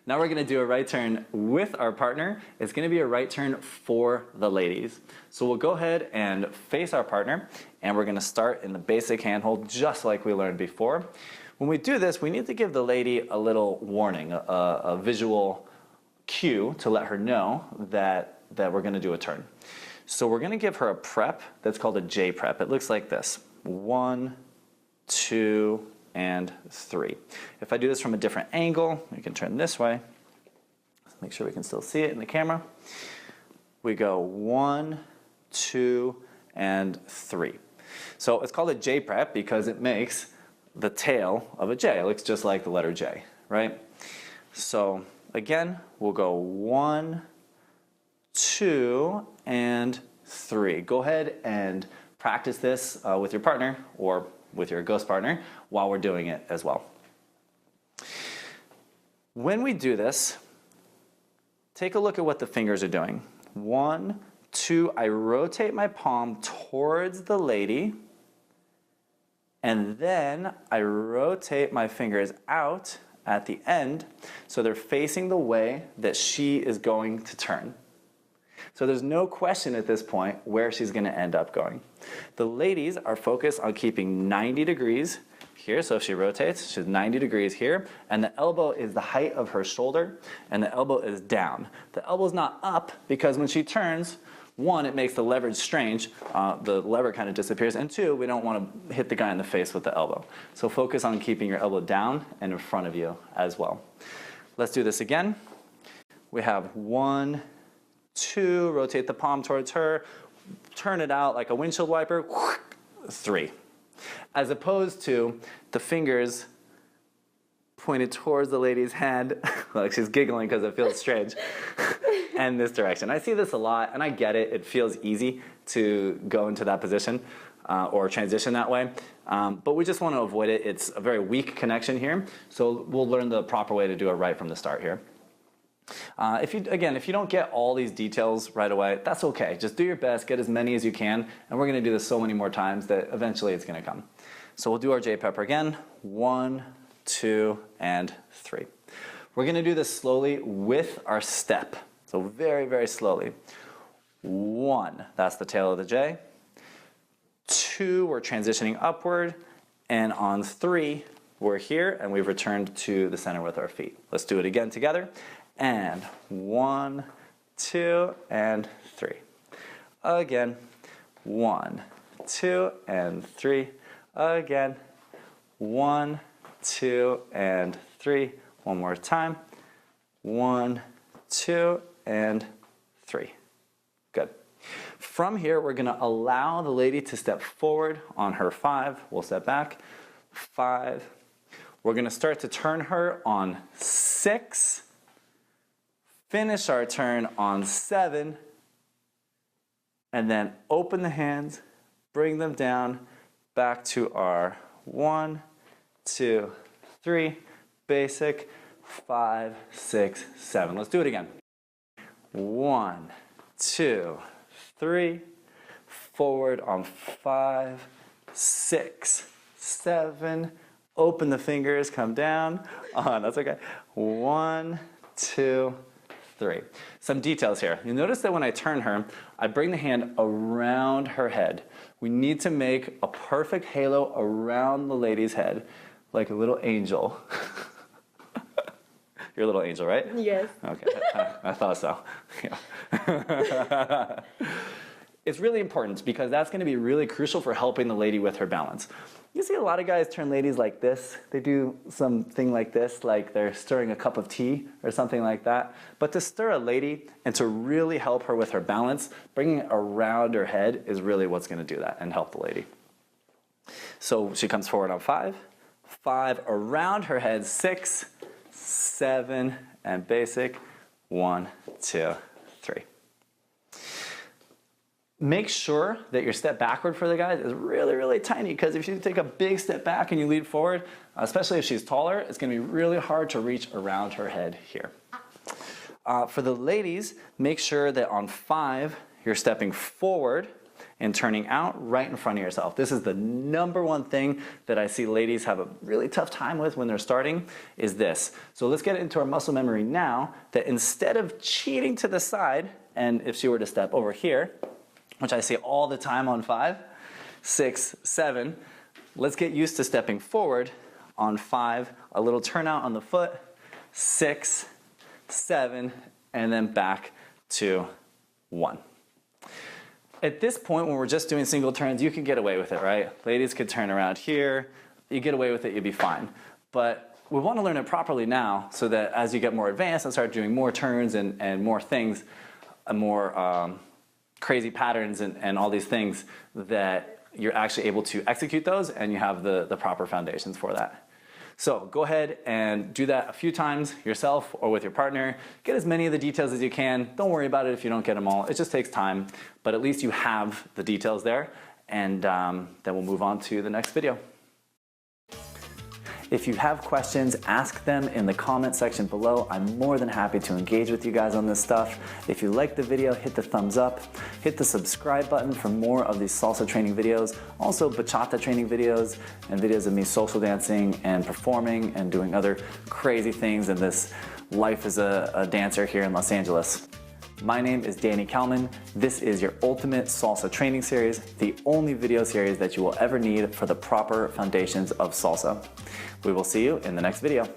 Now we're gonna do a right turn with our partner. It's gonna be a right turn for the ladies. So we'll go ahead and face our partner, and we're gonna start in the basic handhold just like we learned before. When we do this, we need to give the lady a little warning, a visual cue to let her know that we're gonna do a turn. So we're gonna give her a prep that's called a J prep. It looks like this: 1, 2, and 3. If I do this from a different angle, we can turn this way. Make sure we can still see it in the camera. We go 1, 2, and 3. So it's called a J prep because it makes the tail of a J. It looks just like the letter J, right? So again, we'll go 1, 2, and 3. Go ahead and practice this with your partner or with your ghost partner while we're doing it as well. When we do this, take a look at what the fingers are doing. 1, 2, I rotate my palm towards the lady, and then I rotate my fingers out at the end so they're facing the way that she is going to turn. So there's no question at this point where she's going to end up going. The ladies are focused on keeping 90 degrees here. So if she rotates, she's 90 degrees here, and the elbow is the height of her shoulder, and the elbow is down. The elbow's not up because when she turns, 1, it makes the leverage strange. The lever kind of disappears, and 2, we don't want to hit the guy in the face with the elbow. So focus on keeping your elbow down and in front of you as well. Let's do this again. We have 1, 2, rotate the palm towards her, turn it out like a windshield wiper, 3. As opposed to the fingers pointed towards the lady's hand, like she's giggling because it feels strange, and this direction. I see this a lot, and I get it. It feels easy to go into that position or transition that way, but we just want to avoid it. It's a very weak connection here, so we'll learn the proper way to do it right from the start here. If you don't get all these details right away, that's okay. Just do your best, get as many as you can, and we're going to do this so many more times that eventually it's going to come. So we'll do our J pepper again. 1, 2, and 3. We're going to do this slowly with our step. So very, very slowly. 1, that's the tail of the J. 2, we're transitioning upward. And on 3, we're here, and we've returned to the center with our feet. Let's do it again together. And 1, 2, and 3. Again. 1, 2, and 3. Again. 1, 2, and 3. One more time. 1, 2, and 3. Good. From here, we're going to allow the lady to step forward on her 5. We'll step back. 5. We're going to start to turn her on 6. Finish our turn on 7, and then open the hands, bring them down, back to our 1, 2, 3, basic, 5, 6, 7. Let's do it again. 1, 2, 3, forward on 5, 6, 7, open the fingers, come down, that's okay. 1, 2, 3. Some details here. You'll notice that when I turn her, I bring the hand around her head. We need to make a perfect halo around the lady's head, like a little angel. You're a little angel, right? Yes. Okay, I thought so. Yeah. It's really important because that's going to be really crucial for helping the lady with her balance. You see a lot of guys turn ladies like this. They do something like this, like they're stirring a cup of tea or something like that. But to stir a lady and to really help her with her balance, bringing it around her head is really what's going to do that and help the lady. So she comes forward on 5, 5 around her head, 6, 7, and basic, 1, 2, 3. Make sure that your step backward for the guys is really, really tiny, because if you take a big step back and you lead forward, especially if she's taller, it's going to be really hard to reach around her head here. For the ladies, make sure that on 5, you're stepping forward and turning out right in front of yourself. This is the number one thing that I see ladies have a really tough time with when they're starting, is this. So let's get into our muscle memory now, that instead of cheating to the side, and if she were to step over here, which I see all the time on 5, 6, 7, let's get used to stepping forward on 5, a little turnout on the foot, 6, 7, and then back to 1. At this point, when we're just doing single turns, you can get away with it, right? Ladies could turn around here, you get away with it, you'll be fine. But we want to learn it properly now, so that as you get more advanced and start doing more turns and more things, and more crazy patterns and all these things, that you're actually able to execute those and you have the proper foundations for that. So go ahead and do that a few times yourself or with your partner. Get as many of the details as you can. Don't worry about it if you don't get them all. It just takes time, but at least you have the details there, and then we'll move on to the next video. If you have questions, ask them in the comment section below. I'm more than happy to engage with you guys on this stuff. If you liked the video, hit the thumbs up. Hit the subscribe button for more of these salsa training videos. Also bachata training videos and videos of me social dancing and performing and doing other crazy things in this life as a dancer here in Los Angeles. My name is Danny Kalman. This is your ultimate salsa training series, the only video series that you will ever need for the proper foundations of salsa. We will see you in the next video.